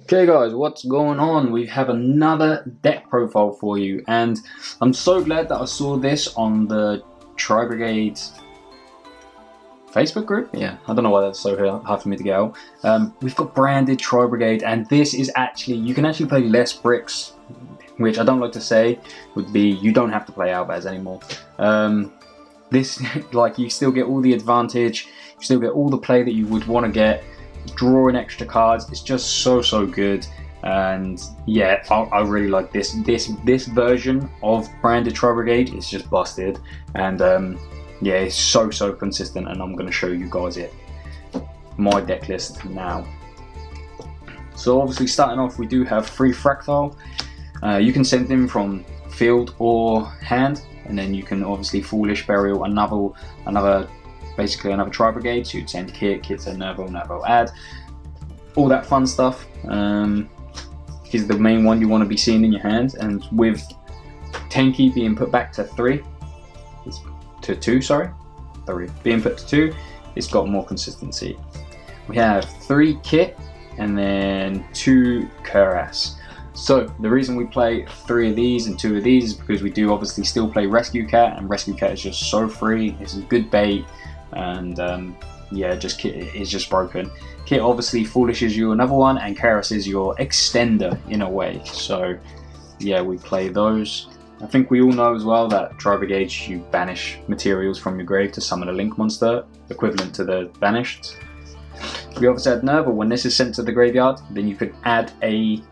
Okay guys, what's going on? We have another deck profile for you, and I'm so glad that I saw this on the Tribrigade Facebook group. Yeah, I don't know why that's so hard for me to get out. We've got branded Tribrigade, and this is actually, you can actually play less bricks, which I don't like to say would be you don't have to play Albaz anymore. This, like, you still get all the advantage, you still get all the play that you would want to get. Drawing extra cards, it's just so good, and yeah, I really like this version of branded Tribrigade. It's just busted, and yeah, it's so consistent, and I'm going to show you guys my deck list now. So obviously, starting off, we do have 3 Fractile. You can send them from field or hand, and then you can obviously Foolish, Burial, basically another Tribrigade, so you'd send Kit send Nerval add, all that fun stuff. Is the main one you want to be seeing in your hand, and with Tenki being put back to 3, being put to 2, it's got more consistency. We have 3 Kit and then 2 Cuirass. So the reason we play 3 of these and 2 of these is because we do obviously still play Rescue Cat, and Rescue Cat is just so free. It's a good bait. And yeah, just Kit is just broken. Kit obviously Foolishes you another one, and Karas is your extender in a way. So yeah, we play those. I think we all know as well that Tribrigade, you banish materials from your grave to summon a link monster, equivalent to the banished. We obviously had Nerval. When this is sent to the graveyard, then you could add a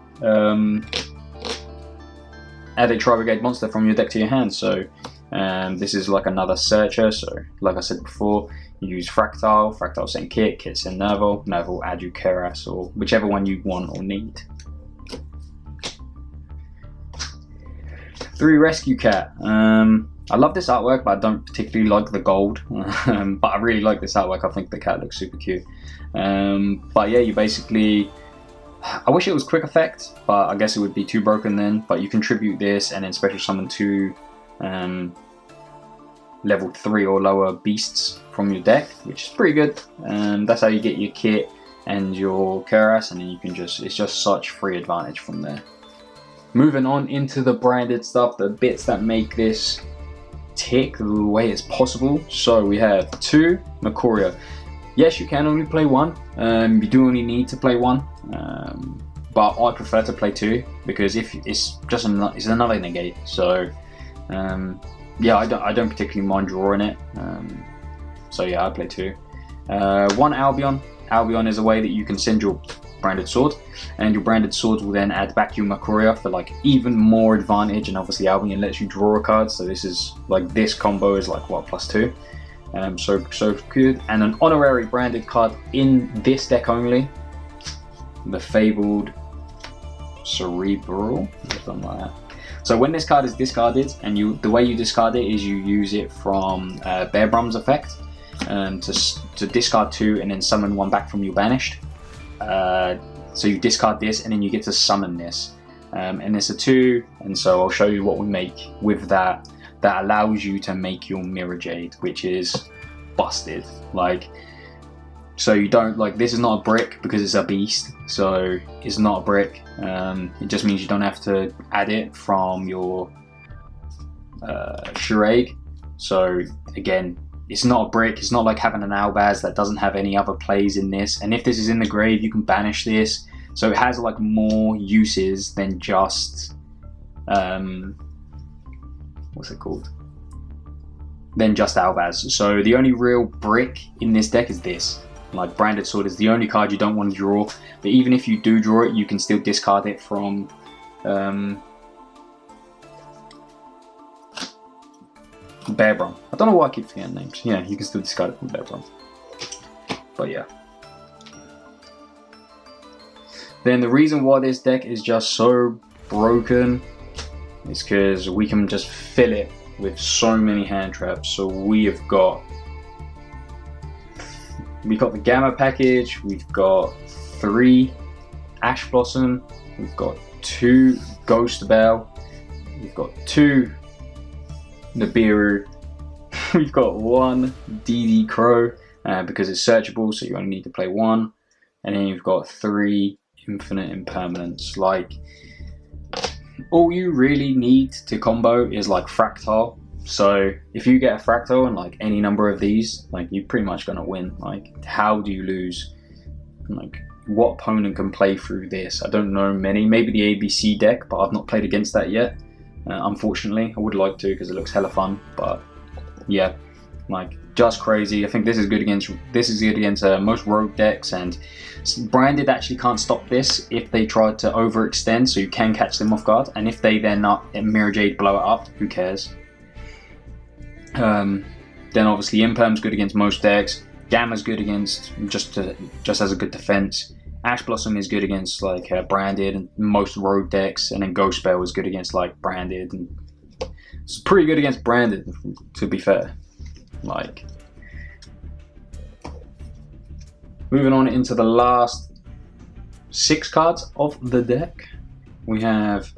Tribrigade monster from your deck to your hand. So this is like another searcher, so like I said before, you use Fractile send Kit send Nerval add you Keras, or whichever one you want or need. 3 Rescue Cat. I love this artwork, but I don't particularly like the gold. But I really like this artwork. I think the cat looks super cute. But yeah, you basically, I wish it was quick effect, but I guess it would be too broken then. But you contribute this and then special summon 2 level 3 or lower beasts from your deck, which is pretty good. That's how you get your Kit and your Keras, and then you can just, it's just such free advantage from there. Moving on into the branded stuff, the bits that make this tick the way it's possible. So we have 2 Macoria. Yes, you can only play 1. You do only need to play 1. But I prefer to play 2 because if it's just it's another negate. So yeah, I don't particularly mind drawing it. So yeah, I play 2. 1 Albion. Albion is a way that you can send your branded sword, and your branded swords will then add back your Macoria for like even more advantage. And obviously Albion lets you draw a card, so this is like, this combo is like what, +2. So good. And an honorary branded card in this deck only, the Fabled Cerebral, something like that. So when this card is discarded, and the way you discard it is you use it from Bear Brum's effect to discard 2 and then summon 1 back from your banished. So you discard this and then you get to summon this. And it's a 2, and so I'll show you what we make with that. That allows you to make your Mirror Jade, which is busted. Like, so you don't, like, this is not a brick because it's a beast, so it's not a brick. It just means you don't have to add it from your Charade. So again, it's not a brick. It's not like having an Albaz that doesn't have any other plays in this. And if this is in the grave, you can banish this. So it has like more uses than just what's it called? Than just Albaz. So the only real brick in this deck is this. Like, Branded Sword is the only card you don't want to draw, but even if you do draw it, you can still discard it from Bear Brum. I don't know why I keep forgetting names. Yeah, you can still discard it from Bear Brum. But yeah. Then the reason why this deck is just so broken is because we can just fill it with so many hand traps. So we've got the Gamma package, we've got 3 Ash Blossom, we've got 2 Ghost Bell, we've got 2 Nibiru, we've got 1 DD Crow because it's searchable, so you only need to play 1, and then you've got 3 infinite impermanence. Like, all you really need to combo is like fractal. So if you get a fractal and like any number of these, like you're pretty much gonna win. Like, how do you lose? Like, what opponent can play through this? I don't know many. Maybe the ABC deck, but I've not played against that yet. Unfortunately, I would like to because it looks hella fun. But yeah, like, just crazy. I think this is good against most rogue decks, and branded actually can't stop this if they try to overextend, so you can catch them off guard. And if they then not Mirror Jade blow it up, who cares? Then obviously Imperm's good against most decks. Gamma's good against just as a good defense. Ash Blossom is good against like branded and most road decks, and then Ghost Spell is good against like branded, and it's pretty good against branded, to be fair. Like, moving on into the last 6 cards of the deck, we have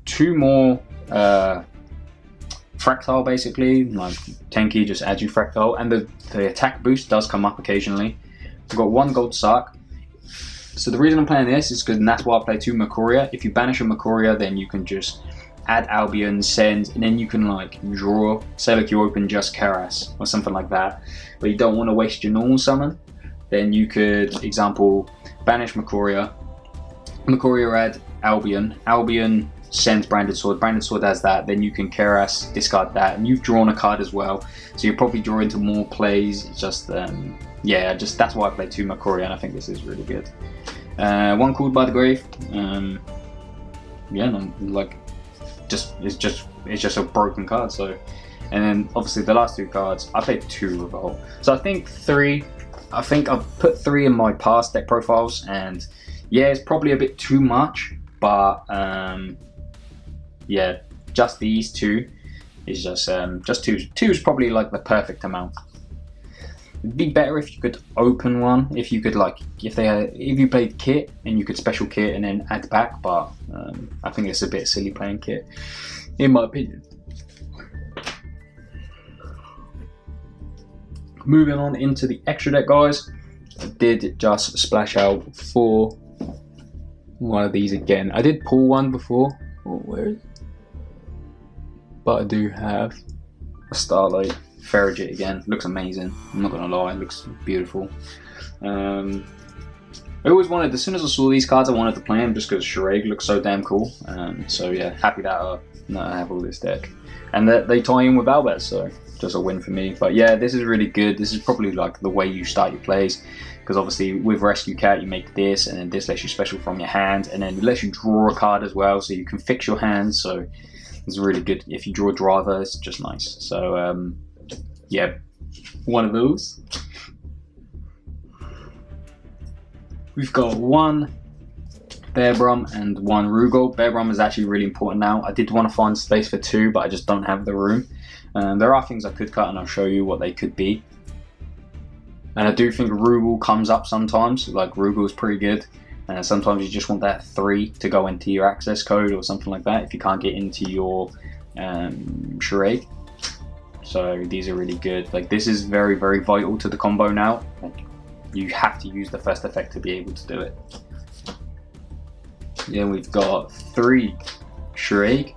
2 more fractal, basically. Like, Tenki just adds you fractal, and the attack boost does come up occasionally. We've got 1 gold Sark. So the reason I'm playing this is because that's why I play 2 Makoria. If you banish a Makoria, then you can just add Albion, send, and then you can like draw. Say like you open just Karas or something like that, but you don't want to waste your normal summon. Then you could, example, banish Makoria. Makoria add Albion. Albion sends Branded Sword. Branded Sword has that. Then you can Karas, discard that, and you've drawn a card as well. So you'll probably draw into more plays. It's just yeah, that's why I play 2 Makoria, and I think this is really good. 1 Called by the Grave. Yeah, no, like, it's just a broken card. So, and then obviously the last 2 cards, I played 2 Revolt. So I think 3. I think I've put 3 in my past deck profiles, and yeah, it's probably a bit too much, but yeah, just these 2 is just 2. 2 is probably like the perfect amount. It'd be better if you could open one, if you could like, if you played kit and you could special kit and then add back, but I think it's a bit silly playing kit, in my opinion. Moving on into the extra deck, guys, I did just splash out for one of these again. I did pull one before, where is it? But I do have a Starlight Ferrigit again. Looks amazing, I'm not gonna lie, it looks beautiful. I always wanted, as soon as I saw these cards, I wanted to play them just because Charade looks so damn cool. So yeah, happy that I have all this deck, and that they tie in with Albert, so just a win for me. But yeah, this is really good. This is probably like the way you start your plays, because obviously with Rescue Cat you make this, and then this lets you special from your hand, and then it lets you draw a card as well, so you can fix your hand. So it's really good. If you draw Driver, it's just nice. So yeah, one of those. We've got 1 Bearbrum and 1 Rugal. Bearbrum is actually really important now. I did want to find space for 2, but I just don't have the room. There are things I could cut, and I'll show you what they could be. And I do think Rugal comes up sometimes. Like, Rugal is pretty good. Sometimes you just want that 3 to go into your access code or something like that if you can't get into your Charade. So these are really good. Like, this is very, very vital to the combo now. Like, you have to use the first effect to be able to do it. Yeah, we've got 3 Charade.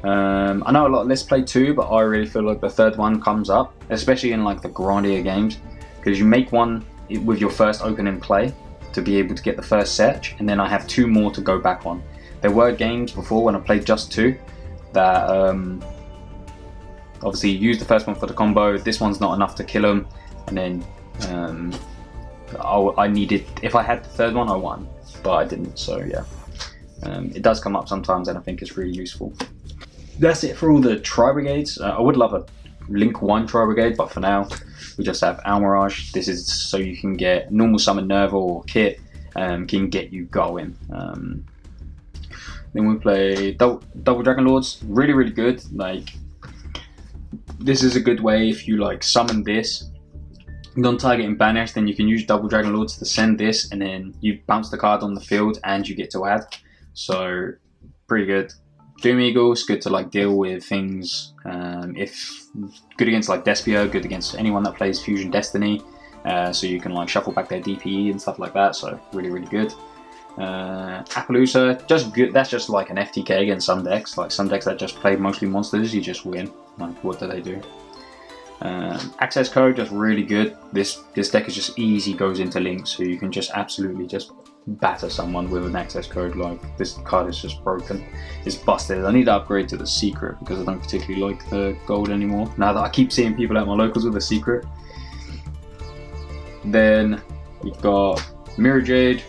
I know a lot of lists play 2, but I really feel like the 3rd one comes up, especially in like the grindier games, because you make 1 with your first opening play to be able to get the first search, and then I have 2 more to go back on. There were games before when I played just 2 that obviously you use the first one for the combo, this one's not enough to kill them, and then I needed, if I had the 3rd one I won, but I didn't. So yeah, it does come up sometimes, and I think it's really useful. That's it for all the Tribrigades. I would love a Link 1 Tribrigade, but for now we just have Almirage. This is so you can get normal summon Nerval or Kit, can get you going. Then we play Double Dragon Lords. Really, really good. Like, this is a good way if you like summon this, non-target and banish, then you can use Double Dragon Lords to send this, and then you bounce the card on the field and you get to add. So pretty good. Doom Eagle is good to like deal with things. If good against like Despia, good against anyone that plays Fusion Destiny. So you can like shuffle back their DPE and stuff like that. So really, really good. Appaloosa, just good. That's just like an FTK against some decks. Like some decks that just play mostly monsters, you just win. Like, what do they do? Access code, just really good. This deck is just easy, goes into links, so you can just absolutely just batter someone with an access code. Like, this card is just broken. It's busted. I need to upgrade to the secret because I don't particularly like the gold anymore. Now that I keep seeing people at my locals with the secret. Then we've got Mirror Jade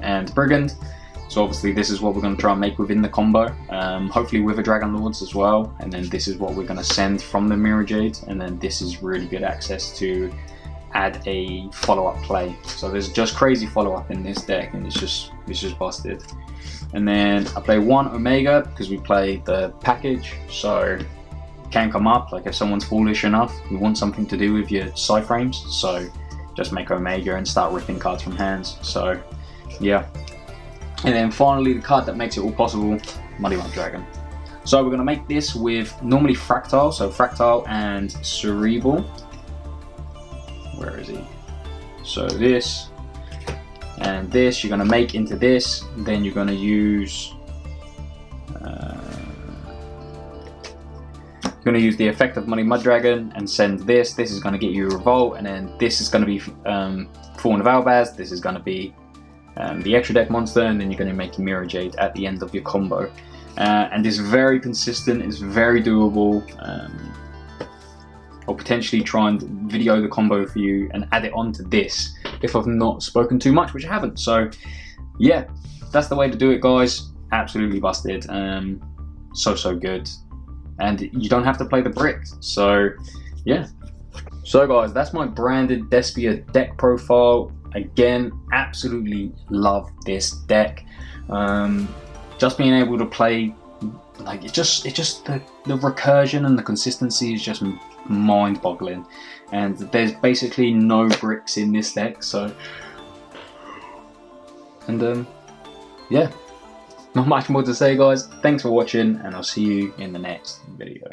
and Brigand. So obviously this is what we're going to try and make within the combo, hopefully with a Dragon Lords as well, and then this is what we're going to send from the Mirror Jade, and then this is really good access to add a follow-up play. So there's just crazy follow-up in this deck, and it's just busted. And then I play one Omega because we play the package, so can come up, like if someone's foolish enough, you want something to do with your side frames, so just make Omega and start ripping cards from hands. So yeah. And then finally, the card that makes it all possible, Muddy Mud Dragon. So we're going to make this with normally Fractile, so Fractile and Cerebral. Where is he? So this and this, you're going to make into this. Then you're going to use the effect of Muddy Mud Dragon and send this. This is going to get you a Revolt, and then this is going to be Fawn of Albaz. This is going to be the extra deck monster, and then you're going to make Mirror Jade at the end of your combo. And it's very consistent, it's very doable. I'll potentially try and video the combo for you and add it onto this if I've not spoken too much, which I haven't. So yeah, that's the way to do it, guys. Absolutely busted. So good. And you don't have to play the brick. So yeah. So guys, that's my branded Despia deck profile. Again, absolutely love this deck. Just being able to play, like, it's just the recursion and the consistency is just mind-boggling. And there's basically no bricks in this deck, so, and yeah, not much more to say, guys. Thanks for watching, and I'll see you in the next video.